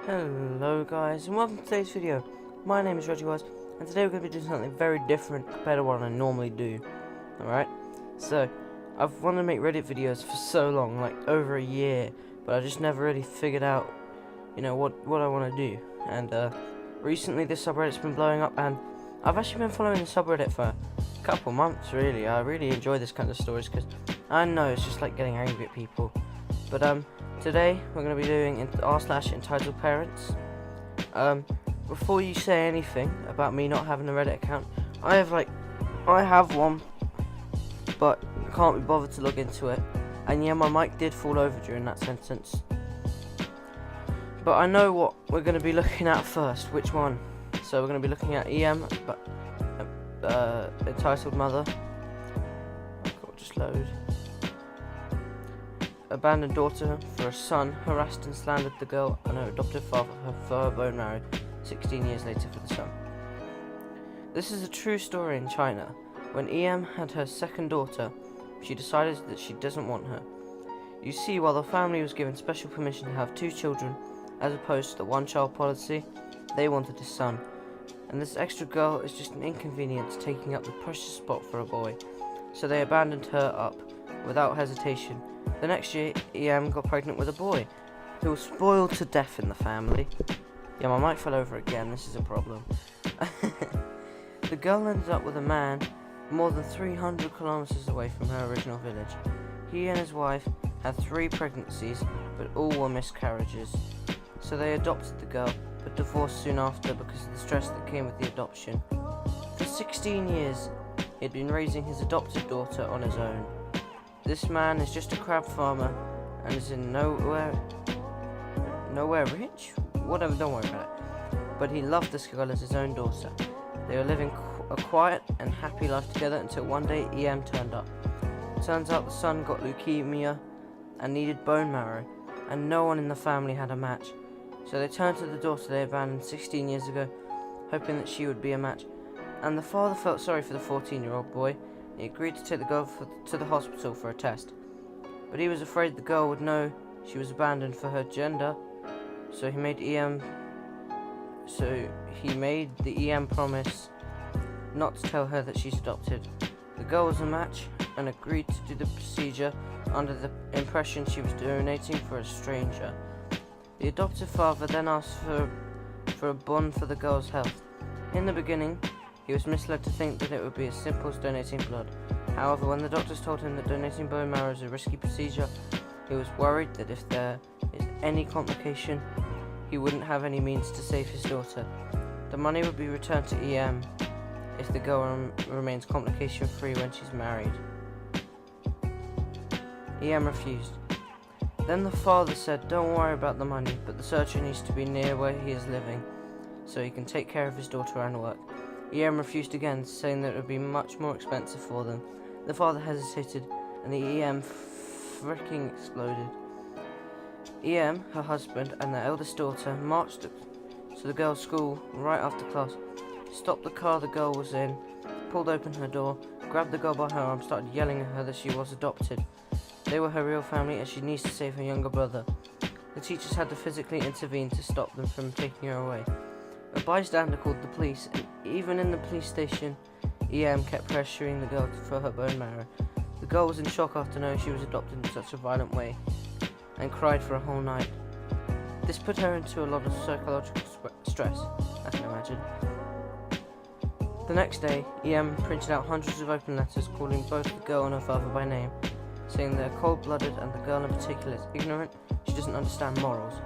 Hello guys, and welcome to today's video. My name is Reggie Wise, and today we're going to be doing something very different compared to what I normally do. Alright, so I've wanted to make Reddit videos for so long, like over a year, but I just never really figured out, what I want to do. And recently this subreddit's been blowing up, and I've actually been following the subreddit for a couple months really. I really enjoy this kind of stories because I know it's just like getting angry at people. But today we're going to be doing r/entitledparents. Before you say anything about me not having a Reddit account, I have one, but I can't be bothered to log into it. And yeah, my mic did fall over during that sentence. But I know what we're going to be looking at first. Which one? So we're going to be looking at entitled mother. I'll just load. Abandoned daughter for a son, harassed and slandered the girl and her adoptive father for her bone marrow 16 years later for the son. This is a true story in China. When EM had her second daughter, she decided that she doesn't want her. You see, while the family was given special permission to have 2 children, as opposed to the one-child policy, they wanted a son. And this extra girl is just an inconvenience taking up the precious spot for a boy. So they abandoned her up without hesitation. The next year, EM got pregnant with a boy, who was spoiled to death in the family. Yeah, my mic fell over again, this is a problem. The girl ended up with a man more than 300 kilometers away from her original village. He and his wife had 3 pregnancies, but all were miscarriages. So they adopted the girl, but divorced soon after because of the stress that came with the adoption. For 16 years, he had been raising his adopted daughter on his own. This man is just a crab farmer and is in nowhere rich? Whatever, don't worry about it. But he loved this girl as his own daughter. They were living a quiet and happy life together until one day EM turned up. Turns out the son got leukemia and needed bone marrow, and no one in the family had a match. So they turned to the daughter they abandoned 16 years ago, hoping that she would be a match. And the father felt sorry for the 14-year-old boy. He agreed to take the girl to the hospital for a test, but he was afraid the girl would know she was abandoned for her gender, so he made the EM promise not to tell her that she's adopted. The girl was a match and agreed to do the procedure under the impression she was donating for a stranger. The adoptive father then asked for a bond for the girl's health. In the beginning, he was misled to think that it would be as simple as donating blood. However, when the doctors told him that donating bone marrow is a risky procedure, he was worried that if there is any complication, he wouldn't have any means to save his daughter. The money would be returned to EM if the girl remains complication-free when she's married. EM refused. Then the father said, "Don't worry about the money, but the surgery needs to be near where he is living, so he can take care of his daughter and work." EM refused again, saying that it would be much more expensive for them. The father hesitated, and the EM freaking exploded. EM, her husband, and their eldest daughter marched to the girl's school right after class, stopped the car the girl was in, pulled open her door, grabbed the girl by her arm, started yelling at her that she was adopted. They were her real family and she needs to save her younger brother. The teachers had to physically intervene to stop them from taking her away. A bystander called the police, and even in the police station, EM kept pressuring the girl for her bone marrow. The girl was in shock after knowing she was adopted in such a violent way, and cried for a whole night. This put her into a lot of psychological stress, I can imagine. The next day, EM printed out hundreds of open letters calling both the girl and her father by name, saying they're cold-blooded and the girl in particular is ignorant, she doesn't understand morals.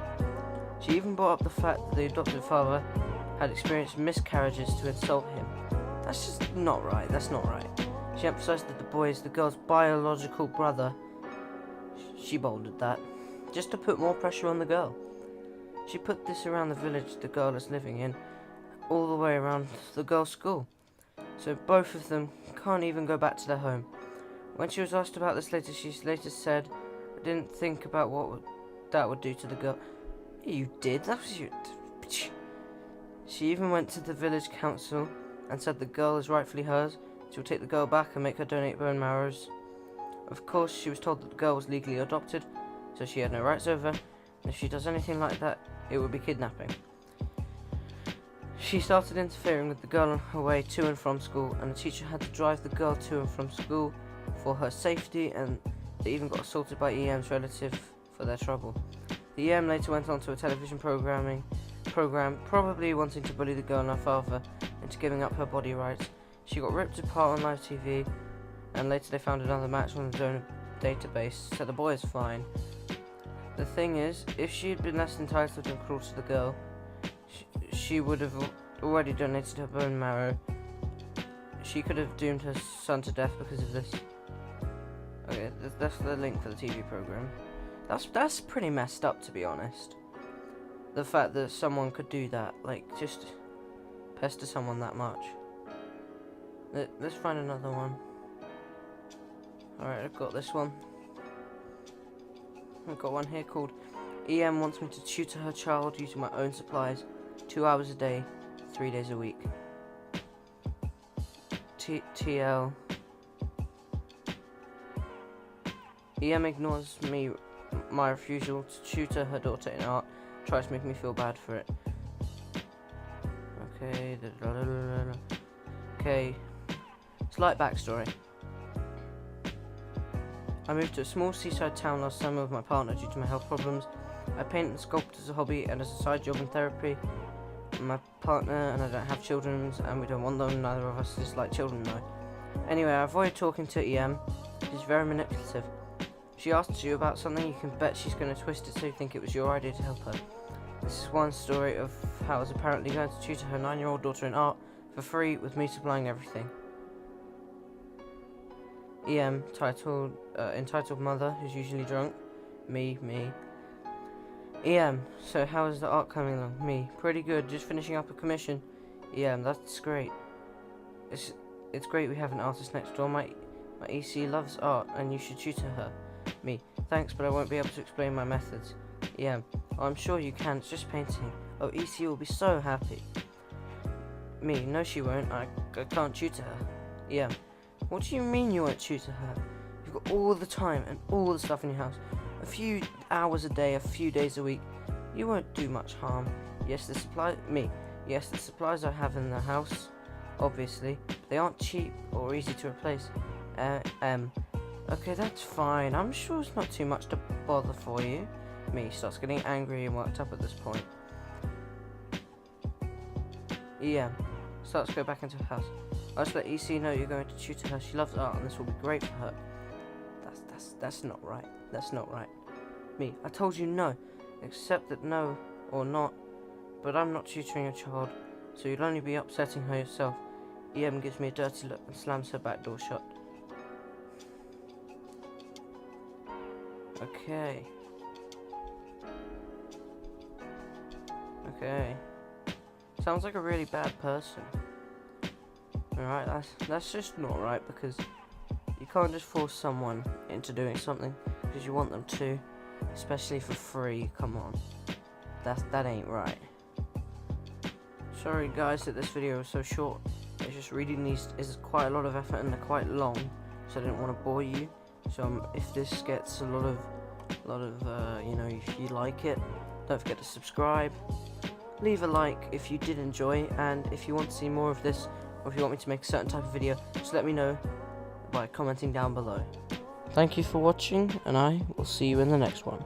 She even brought up the fact that the adopted father had experienced miscarriages to insult him. That's just not right, that's not right. She emphasized that the boy is the girl's biological brother. She bolded that, just to put more pressure on the girl. She put this around the village the girl is living in, all the way around the girl's school. So both of them can't even go back to their home. When she was asked about this later, she later said, "I didn't think about what that would do to the girl." You did, that was you. She even went to the village council and said the girl is rightfully hers. She will take the girl back and make her donate bone marrows. Of course, she was told that the girl was legally adopted, so she had no rights over her, and if she does anything like that, it would be kidnapping. She started interfering with the girl on her way to and from school, and the teacher had to drive the girl to and from school for her safety, and they even got assaulted by EM's relative for their trouble. The EM later went on to a television program, probably wanting to bully the girl and her father into giving up her body rights. She got ripped apart on live TV, and later they found another match on the donor database, so the boy is fine. The thing is, if she had been less entitled and cruel to the girl, she would have already donated her bone marrow. She could have doomed her son to death because of this. Okay, that's the link for the TV program. That's pretty messed up, to be honest. The fact that someone could do that, like, just pester someone that much. Let's find another one. Alright, I've got this one. I've got one here called EM wants me to tutor her child using my own supplies, 2 hours a day, 3 days a week. TL. EM ignores my refusal to tutor her daughter in art, tries to make me feel bad for it. Okay, okay. Slight backstory. I moved to a small seaside town last summer with my partner due to my health problems. I paint and sculpt as a hobby and as a side job in therapy. My partner and I don't have children, and we don't want them. Neither of us dislike children, though. Anyway, I avoided talking to EM. She's very manipulative. She asks you about something, you can bet she's going to twist it so you think it was your idea to help her. This is one story of how I was apparently going to tutor her 9-year-old daughter in art for free, with me supplying everything. EM, entitled mother, who's usually drunk. Me. EM, so how is the art coming along? Me, pretty good, just finishing up a commission. EM, that's great. It's great we have an artist next door. My EC loves art and you should tutor her. Me, thanks, but I won't be able to explain my methods. EM, oh, I'm sure you can, it's just painting. Oh, EC will be so happy. Me, no she won't, I can't tutor her. EM, what do you mean you won't tutor her? You've got all the time and all the stuff in your house. A few hours a day, a few days a week. You won't do much harm. Yes, the supplies I have in the house, obviously, but they aren't cheap or easy to replace. Okay, that's fine. I'm sure it's not too much to bother for you. Me starts getting angry and worked up at this point. EM starts to go back into her house. I just let EC know you're going to tutor her. She loves art and this will be great for her. That's not right. That's not right. Me, I told you no. Accept that no or not. But I'm not tutoring your child, so you'd only be upsetting her yourself. EM gives me a dirty look and slams her back door shut. Okay. Sounds like a really bad person. Alright, that's just not right, because you can't just force someone into doing something because you want them to, especially for free. Come on, that ain't right. Sorry guys that this video was so short. It's just reading these is quite a lot of effort and they're quite long, so I didn't want to bore you. So if this gets a lot of if you like it, don't forget to subscribe, leave a like if you did enjoy, and if you want to see more of this, or if you want me to make a certain type of video, just let me know by commenting down below. Thank you for watching, and I will see you in the next one.